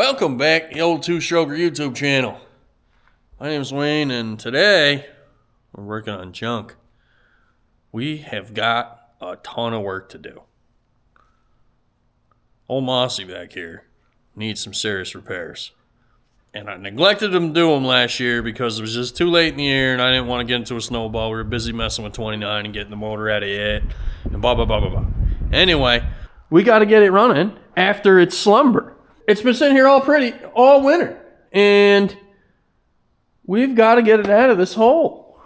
Welcome back to the old two-stroker YouTube channel. My name is Wayne, and today we're working on junk. We have got a ton of work to do. Old Mossy back here needs some serious repairs. And I neglected to do them last year because it was just too late in the year and I didn't want to get into a snowball. We were busy messing with 29 and getting the motor out of it and blah, blah, blah, blah, blah. Anyway, we got to get it running after its slumber. It's been sitting here all winter. And we've got to get it out of this hole.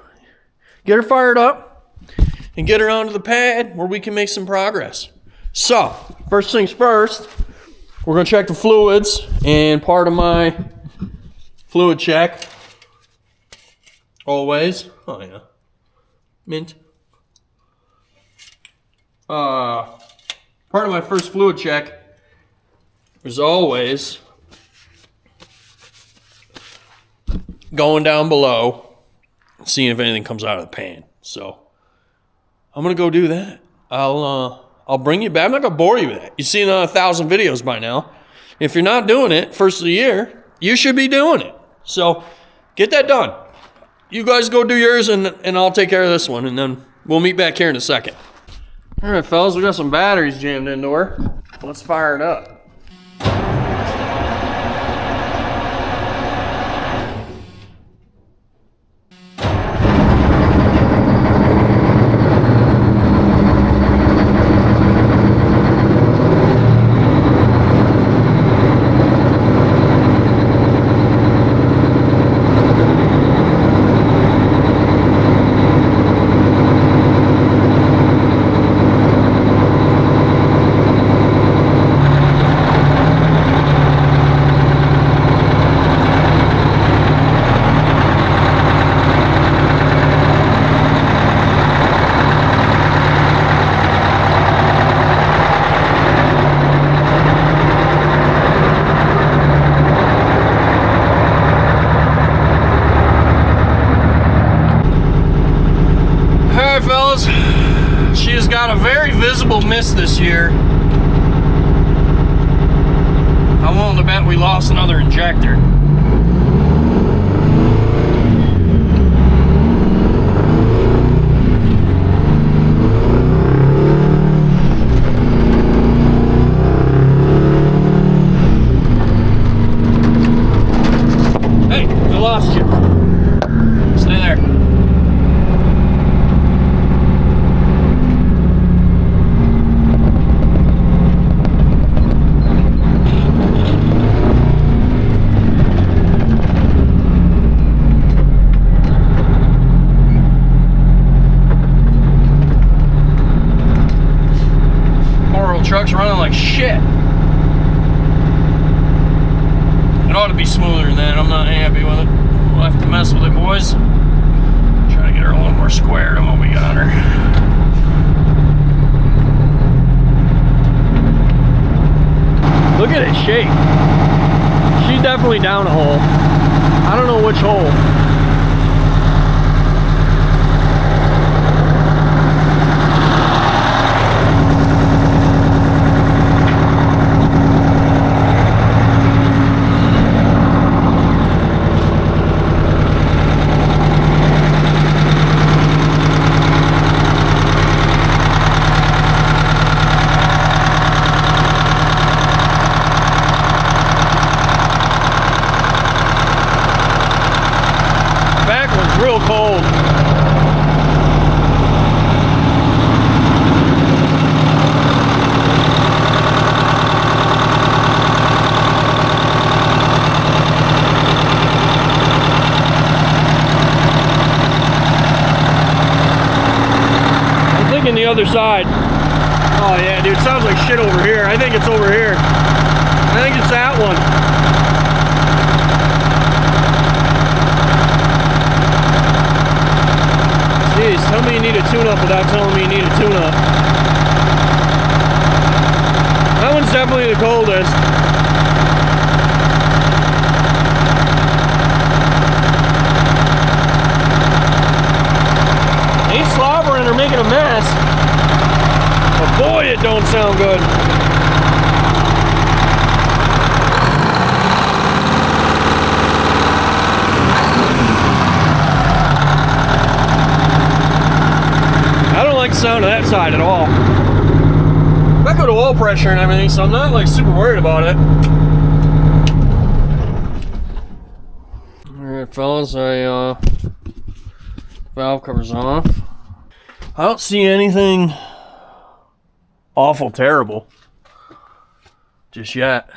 Get her fired up and get her onto the pad where we can make some progress. So, first things first, we're going to check the fluids. And part of my fluid check, always, oh yeah, mint. Part of my first fluid check is always going down below, seeing if anything comes out of the pan. So I'm gonna go do that. I'll bring you back. I'm not gonna bore you with that. You've seen 1,000 videos by now. If you're not doing it first of the year, you should be doing it. So get that done. You guys go do yours, and I'll take care of this one, and then we'll meet back here in a second. All right, fellas, we got some batteries jammed into her. Let's fire it up. She has got a very visible miss this year. I'm willing to bet we lost another injector. Hey, I lost you. Stay there. Truck's running like shit. It ought to be smoother than that. I'm not happy with it. We'll have to mess with it, boys. Try to get her a little more square than what we got her. Look at its shape. She's definitely down a hole. I don't know which hole. Real cold. I'm thinking the other side. Oh yeah, dude, it sounds like shit over here. I think it's over here. I think it's that one. Jeez, tell me you need a tune-up without telling me you need a tune-up. That one's definitely the coldest. Ain't slobbering or making a mess. But boy, it don't sound good. side at all. Got good oil pressure and everything, so I'm not like super worried about it. Alright fellas, valve covers off. I don't see anything awful terrible just yet.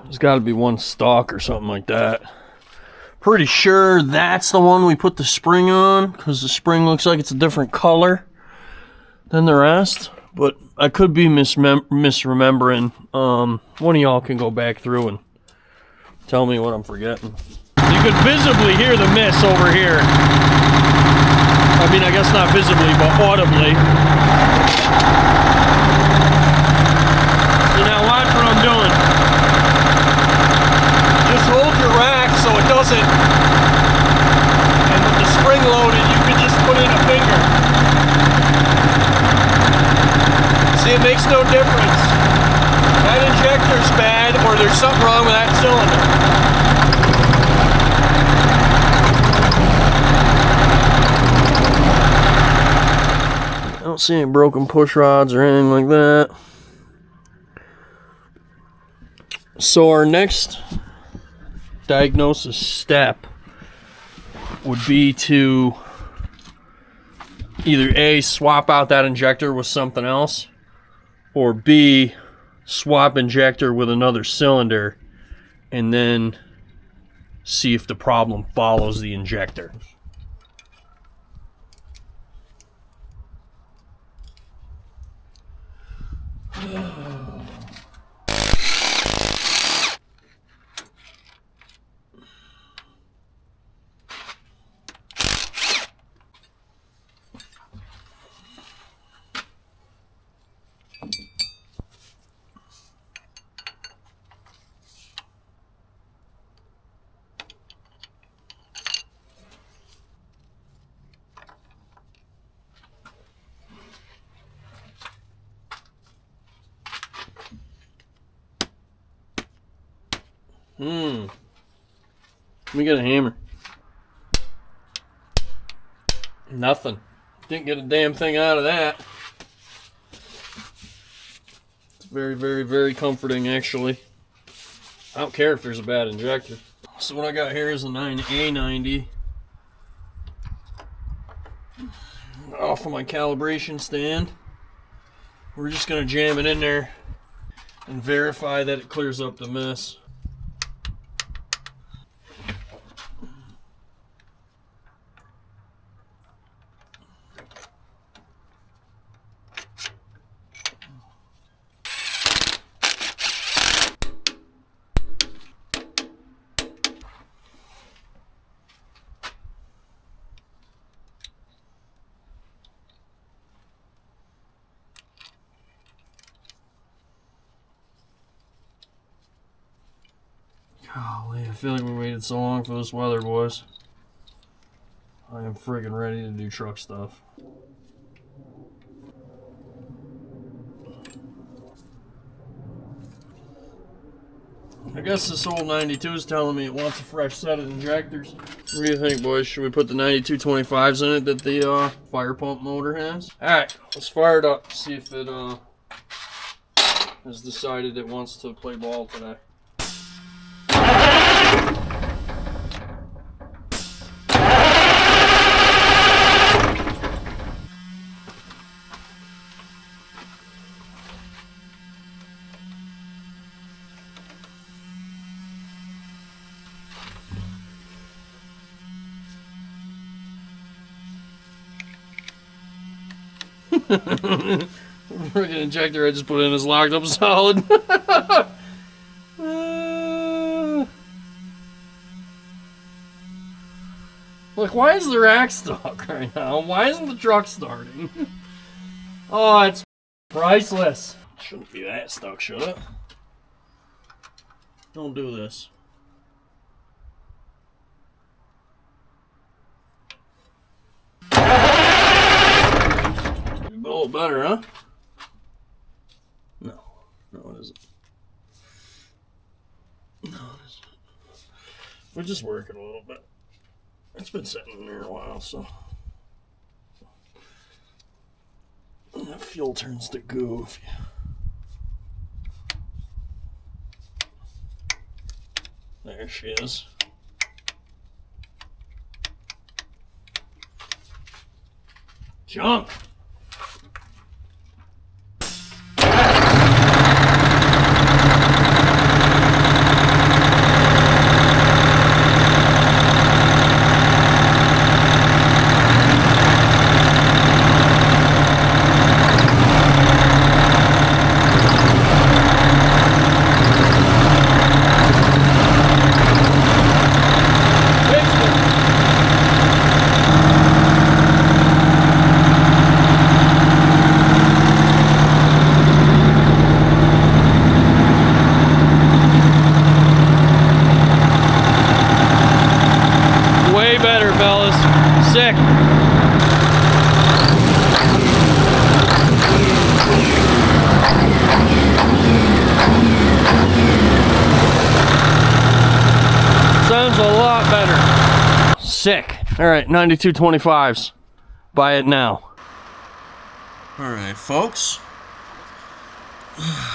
There's got to be one stock or something like that. Pretty sure that's the one we put the spring on, because the spring looks like it's a different color than the rest. But I could be misremembering. One of y'all can go back through and tell me what I'm forgetting. You could visibly hear the miss over here. I mean, I guess not visibly, but audibly. So now watch what I'm doing. Just hold your rack so it doesn't, and with the spring loaded, you can just put in a finger. See, it makes no difference. That injector's bad, or there's something wrong with that cylinder. I don't see any broken push rods or anything like that. So our next diagnosis step would be to either A, swap out that injector with something else, or B, swap injector with another cylinder and then see if the problem follows the injector. Let me get a hammer. Nothing. Didn't get a damn thing out of that. It's very, very, very comforting, actually. I don't care if there's a bad injector. So what I got here is a 9A90 off of my calibration stand. We're just going to jam it in there and verify that it clears up the mess. Golly, I feel like we waited so long for this weather, boys. I am friggin' ready to do truck stuff. I guess this old 92 is telling me it wants a fresh set of injectors. What do you think, boys? Should we put the 9225s in it that the fire pump motor has? Alright, let's fire it up. See if it has decided it wants to play ball today. The friggin' injector I just put in is locked up solid. Like, why is the rack stuck right now? Why isn't the truck starting? Oh, it's priceless. Shouldn't be that stuck, should it? Don't do this. A little better, huh? No, it isn't. No, it isn't. We'll just work it a little bit. It's been sitting in there a while, so the fuel turns to goo. There she is. Junk. Way better, fellas. Sick. Sounds a lot better. Sick. All right, 9225s. Buy it now. All right, folks.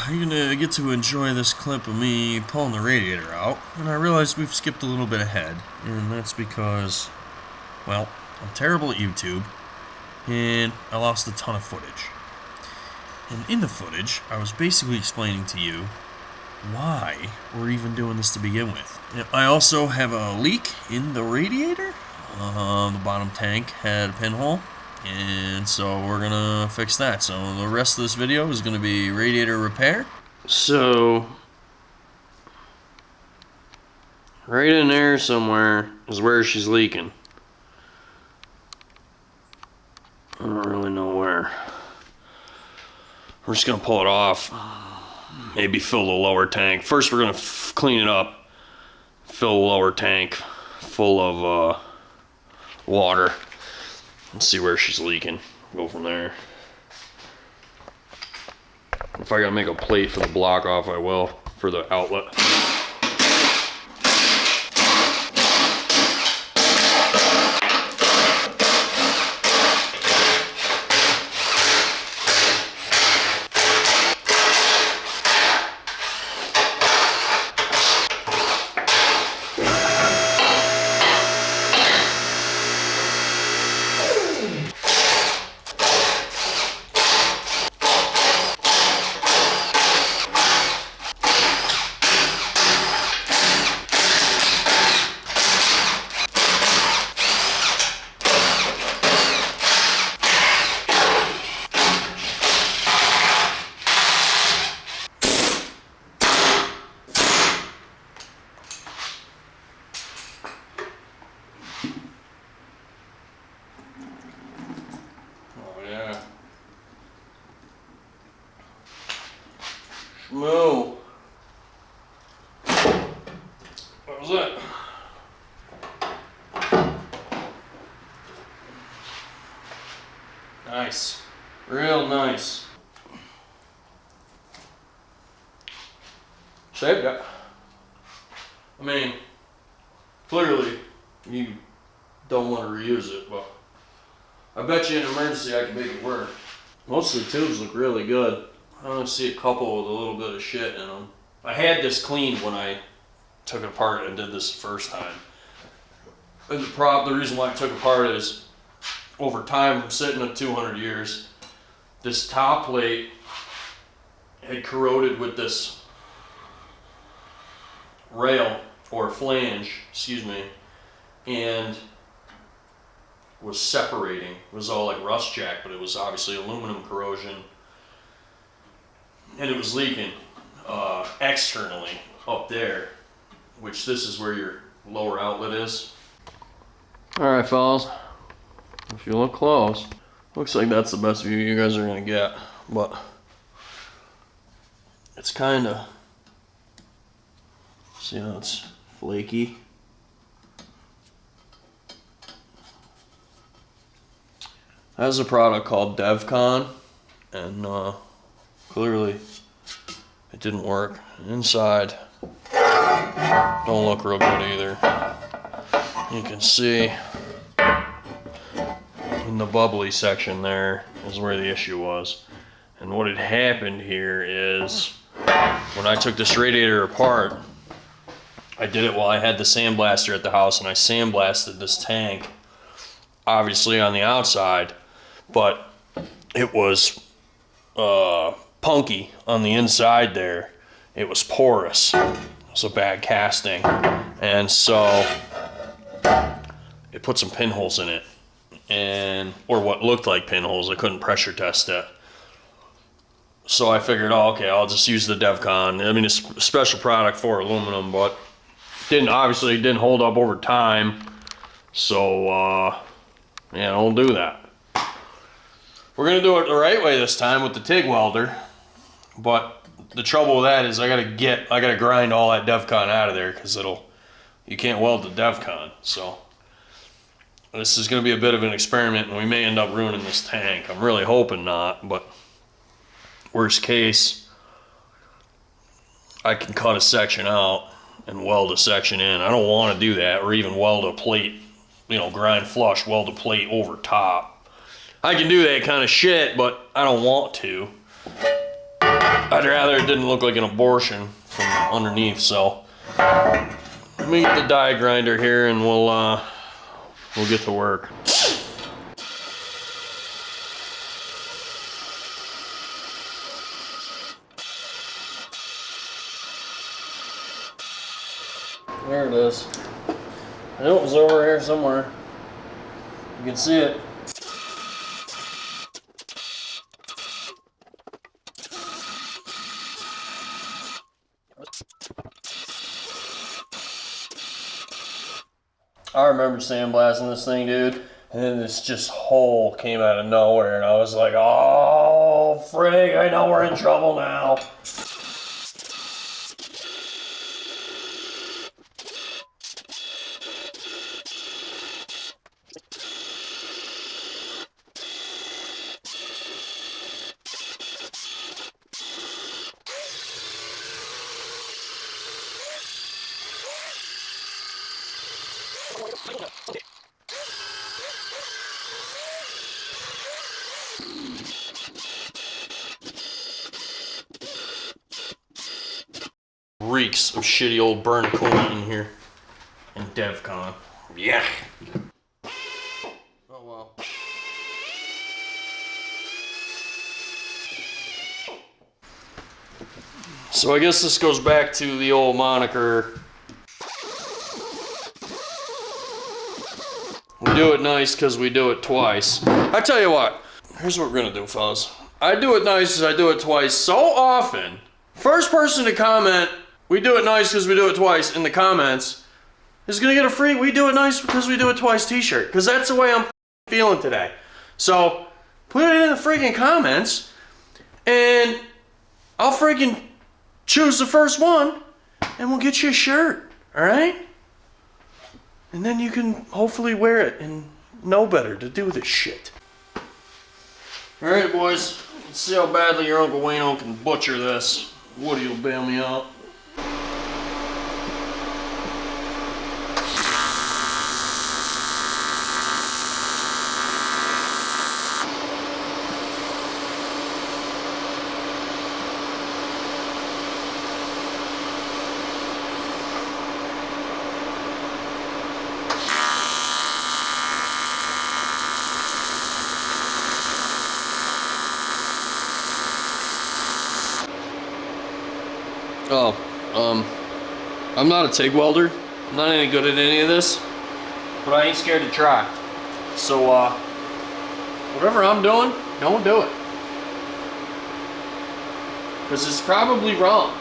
You're gonna get to enjoy this clip of me pulling the radiator out, and I realized we've skipped a little bit ahead, and that's because, well, I'm terrible at YouTube, and I lost a ton of footage. And in the footage, I was basically explaining to you why we're even doing this to begin with. I also have a leak in the radiator. The bottom tank had a pinhole, and so we're gonna fix that. So the rest of this video is gonna be radiator repair. So right in there somewhere is where she's leaking. I don't really know where. We're just gonna pull it off. Maybe fill the lower tank. First we're gonna clean it up. Fill the lower tank full of water. Let's see where she's leaking. Go from there. If I gotta make a plate for the block off, I will, for the outlet. Moo. What was that? Nice. Real nice. Saved it. I mean, clearly you don't want to reuse it, but I bet you in an emergency I can make it work. Most of the tubes look really good. I only see a couple with a little bit of shit in them. I had this cleaned when I took it apart and did this the first time. And the reason why I took it apart is over time, from sitting at 200 years, this top plate had corroded with this rail or flange, excuse me, and was separating. It was all like rust jack, but it was obviously aluminum corrosion. And it was leaking externally up there, which this is where your lower outlet is. All right, fellas, if you look close, looks like that's the best view you guys are gonna get, but it's kind of, see how it's flaky? Has a product called DevCon, and clearly it didn't work. Inside don't look real good either. You can see in in the bubbly section there is where the issue was. And what had happened here is when I took this radiator apart, I did it while I had the sandblaster at the house, and I sandblasted this tank, obviously on the outside, but it was punky on the inside there. It was porous. It was a bad casting. And so it put some pinholes in it, or what looked like pinholes. I couldn't pressure test it. So I figured, oh, okay, I'll just use the DevCon. I mean, it's a special product for aluminum, but obviously didn't hold up over time. So, yeah, don't do that. We're gonna do it the right way this time with the TIG welder, but the trouble with that is I gotta grind all that DevCon out of there because you can't weld the DevCon. So this is gonna be a bit of an experiment, and we may end up ruining this tank. I'm really hoping not, but worst case, I can cut a section out and weld a section in. I don't want to do that, or even weld a plate, grind flush, weld a plate over top. I can do that kind of shit, but I don't want to. I'd rather it didn't look like an abortion from underneath. So let me get the die grinder here, and we'll get to work. There it is. I know it was over here somewhere. You can see it. I remember sandblasting this thing, dude, and then this just hole came out of nowhere, and I was like, oh, frig, I know we're in trouble now. Reeks of shitty old burnt coolant in here. And DevCon. Yeah. Oh well. So I guess this goes back to the old moniker. We do it nice because we do it twice. I tell you what, here's what we're gonna do, fellas. I do it nice because I do it twice so often. First person to comment, we do it nice because we do it twice in the comments, is gonna get a free we do it nice because we do it twice t-shirt. Because that's the way I'm feeling today. So put it in the freaking comments and I'll freaking choose the first one and we'll get you a shirt. Alright? And then you can hopefully wear it and know better to do this shit. Alright, boys. Let's see how badly your Uncle Wayno can butcher this. Woody will bail me out. I'm not a TIG welder. I'm not any good at any of this, but I ain't scared to try. So, whatever I'm doing, don't do it. Because it's probably wrong.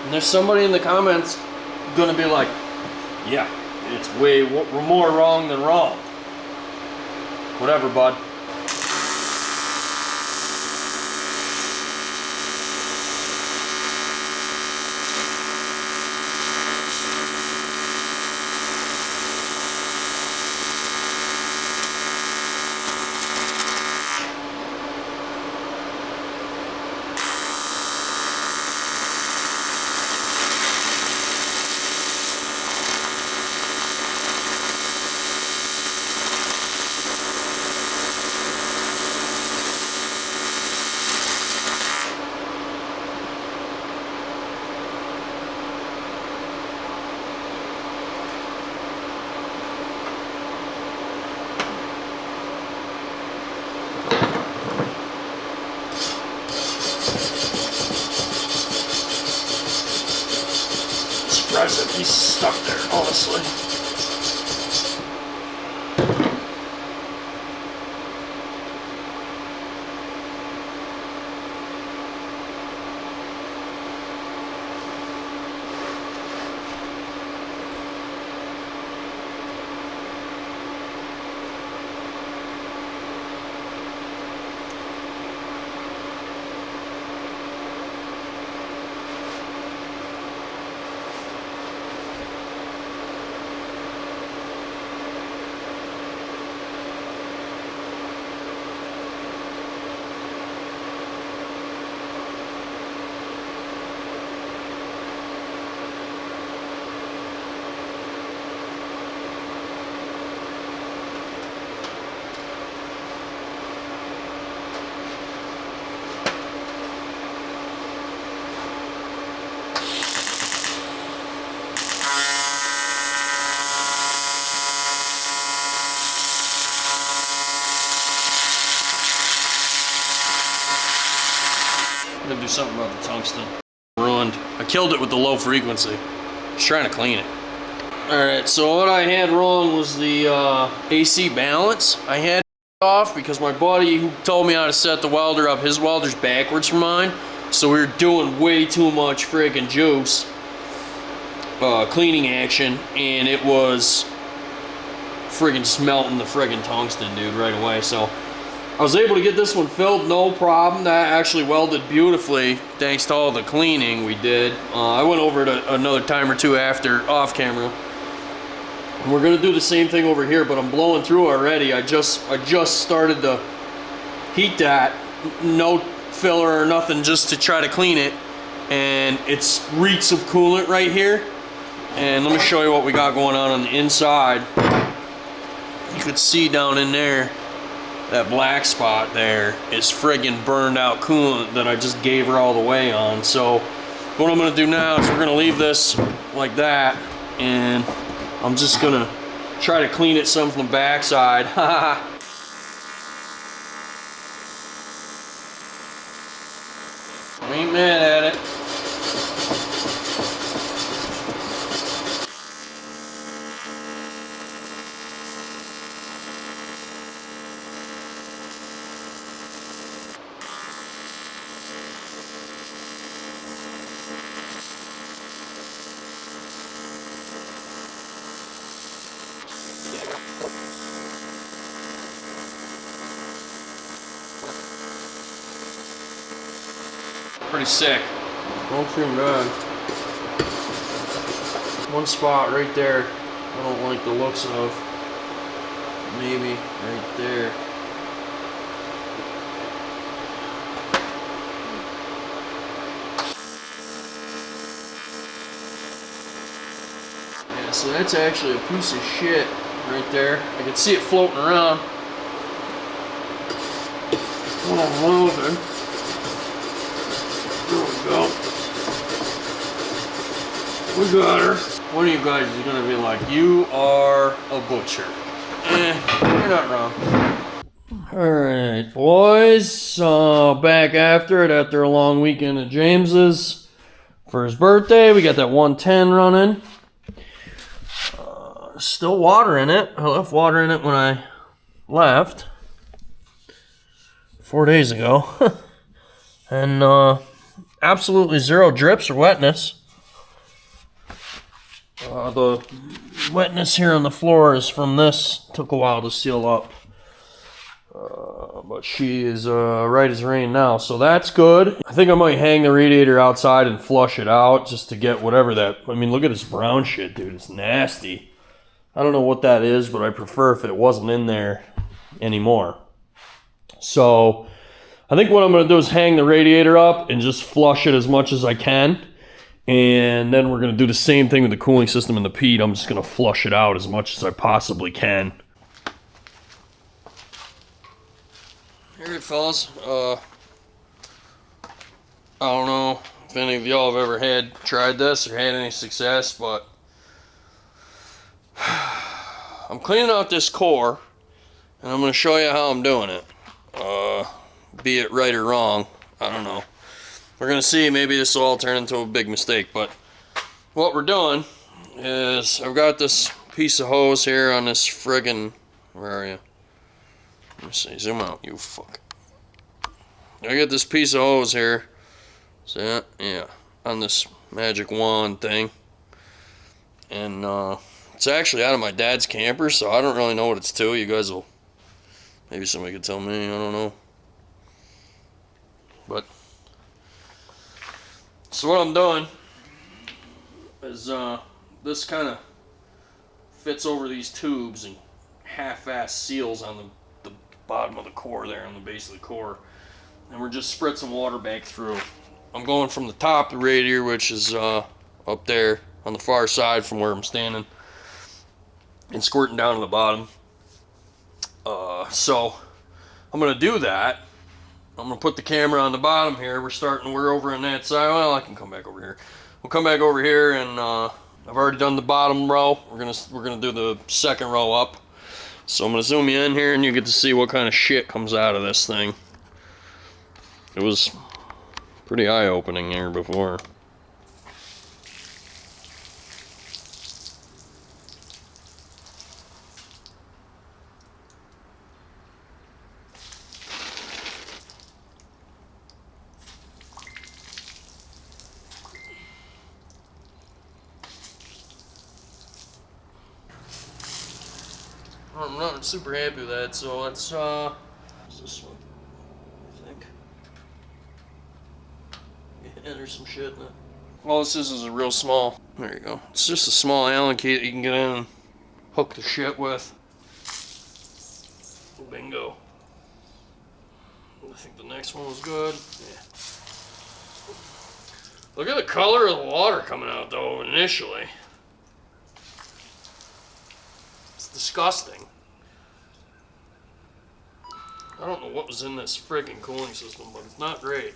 And there's somebody in the comments gonna be like, yeah, it's way more wrong than wrong. Whatever, bud. surprised that piece is stuck there, honestly. I'm gonna do something about the tungsten. Ruined. I killed it with the low frequency. Just trying to clean it. Alright, so what I had wrong was the AC balance. I had it off because my buddy who told me how to set the welder up, his welder's backwards from mine. So we were doing way too much friggin' juice. Cleaning action, and it was friggin' smelting the friggin' tungsten, dude, right away. So I was able to get this one filled, no problem. That actually welded beautifully, thanks to all the cleaning we did. I went over it another time or two after, off camera. And we're gonna do the same thing over here, but I'm blowing through already. I just started to heat that, no filler or nothing, just to try to clean it. And it's reeks of coolant right here. And let me show you what we got going on the inside. You could see down in there, that black spot there is friggin' burned out coolant that I just gave her all the way on. So what I'm gonna do now is we're gonna leave this like that, and I'm just gonna try to clean it some from the backside. I ain't mad at it. Pretty sick. Don't feel bad. One spot right there I don't like the looks of. Maybe right there. Yeah, so that's actually a piece of shit right there. I can see it floating around when I'm moving. There we go. We got her. One of you guys is gonna be like, you are a butcher. You're not wrong. Alright, boys. Back after it after a long weekend at James's for his birthday. We got that 110 running. Still water in it. I left water in it when I left 4 days ago. And absolutely zero drips or wetness. The wetness here on the floor is from this. Took a while to seal up. But she is right as rain now, so that's good. I think I might hang the radiator outside and flush it out just to get whatever that... I mean, look at this brown shit, dude. It's nasty. I don't know what that is, but I prefer if it wasn't in there anymore. So I think what I'm going to do is hang the radiator up and just flush it as much as I can. And then we're going to do the same thing with the cooling system and the peat. I'm just going to flush it out as much as I possibly can. Alright, fellas. I don't know if any of y'all have ever tried this or had any success, but I'm cleaning out this core, and I'm going to show you how I'm doing it. Be it right or wrong, I don't know. We're going to see. Maybe this will all turn into a big mistake, but what we're doing is I've got this piece of hose here on this friggin', where are you? Let me see, zoom out, you fuck. I got this piece of hose here. See that? Yeah, on this magic wand thing. And it's actually out of my dad's camper, so I don't really know what it's to. You guys will, maybe somebody could tell me, I don't know. But, so what I'm doing is this kind of fits over these tubes and half-ass seals on the bottom of the core there, on the base of the core. And we're just spritzing water back through. I'm going from the top of the radiator, which is up there on the far side from where I'm standing, and squirting down to the bottom. So I'm gonna do that. I'm gonna put the camera on the bottom here. We're over on that side. Well, I can come back over here. We'll come back over here, and I've already done the bottom row. We're gonna do the second row up. So I'm gonna zoom you in here, and you get to see what kind of shit comes out of this thing. It was pretty eye-opening here before. I'm not super happy with that, so let's, what's this one, I think. Yeah, there's some shit in it. All this is a real small, there you go. It's just a small Allen key that you can get in and hook the shit with. Bingo. I think the next one was good. Yeah. Look at the color of the water coming out, though, initially. It's disgusting. I don't know what was in this friggin' cooling system, but it's not great.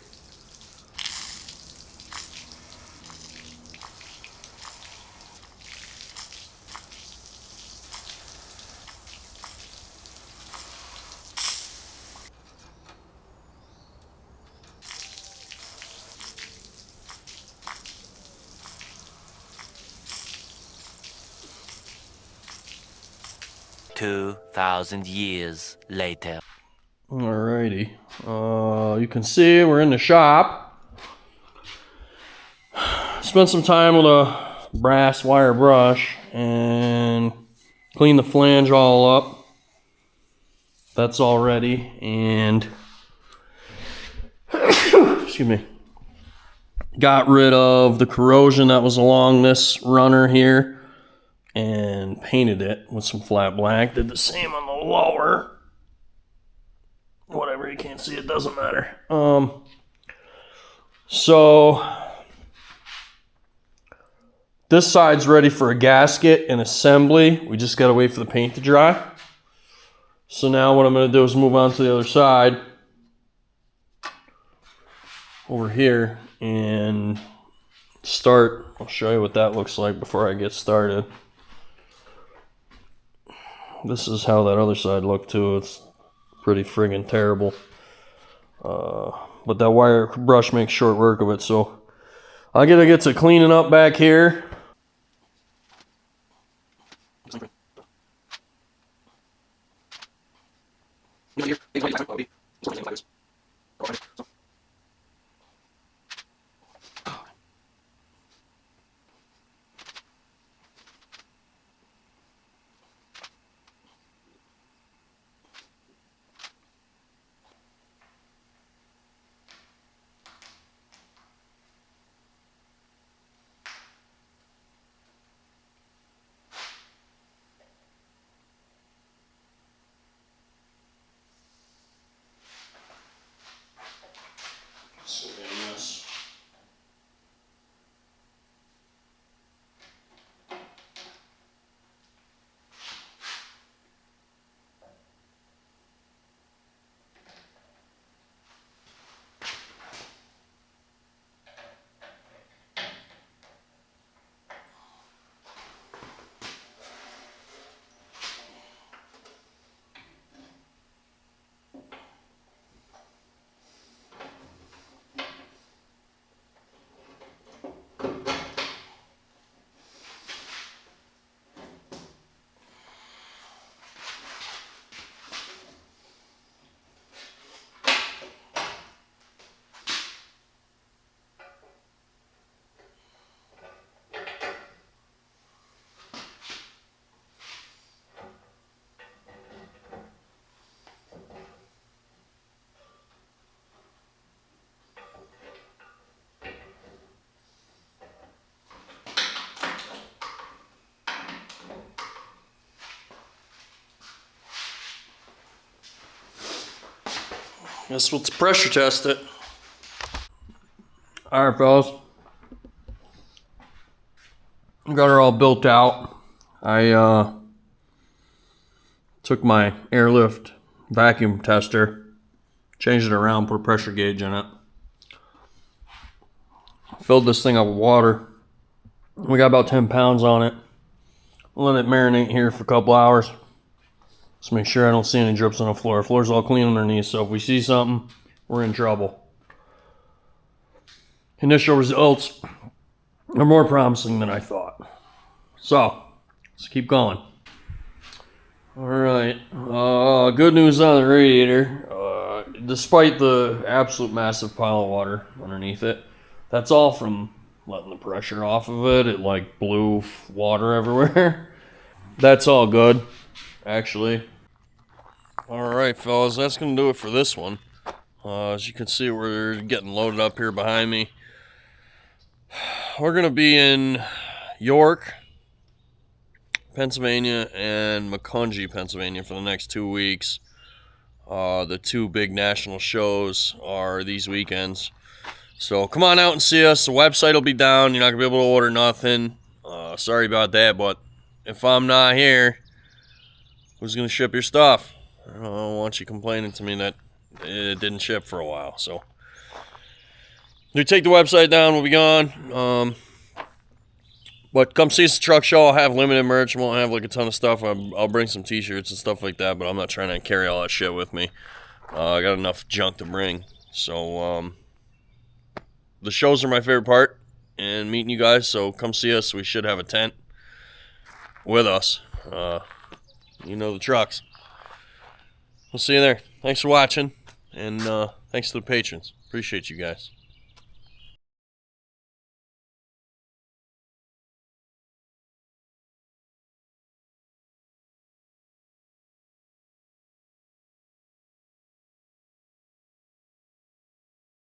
$2,000 later. Alrighty. You can see we're in the shop. Spent some time with a brass wire brush and cleaned the flange all up. That's all ready, and excuse me. Got rid of the corrosion that was along this runner here and painted it with some flat black. Did the same on the lower. Whatever, you can't see it, doesn't matter. So this side's ready for a gasket and assembly. We just gotta wait for the paint to dry. So now what I'm gonna do is move on to the other side over here and start. I'll show you what that looks like before I get started. This is how that other side looked too. It's pretty friggin' terrible. But that wire brush makes short work of it, so I gotta get to cleaning up back here. Guess let's pressure test it. All right, fellas. Got her all built out. I took my airlift vacuum tester, changed it around, put a pressure gauge in it. Filled this thing up with water. We got about 10 pounds on it. Let it marinate here for a couple hours. Just make sure I don't see any drips on the floor. The floor's all clean underneath, so if we see something, we're in trouble. Initial results are more promising than I thought. So, let's keep going. Alright, good news on the radiator. Despite the absolute massive pile of water underneath it, that's all from letting the pressure off of it. It like blew water everywhere. That's all good, actually. Alright, fellas, that's going to do it for this one. As you can see, we're getting loaded up here behind me. We're going to be in York, Pennsylvania, and Macungie, Pennsylvania for the next 2 weeks. The two big national shows are these weekends. So come on out and see us. The website will be down. You're not going to be able to order nothing. Sorry about that, but if I'm not here, who's going to ship your stuff? I don't want you complaining to me that it didn't ship for a while. So if you take the website down, we'll be gone. But come see us at the truck show. I'll have limited merch. I won't have like a ton of stuff. I'll bring some t-shirts and stuff like that, but I'm not trying to carry all that shit with me. I got enough junk to bring. So the shows are my favorite part, and meeting you guys. So come see us. We should have a tent with us. You know the trucks. We'll see you there. Thanks for watching, and thanks to the patrons. Appreciate you guys.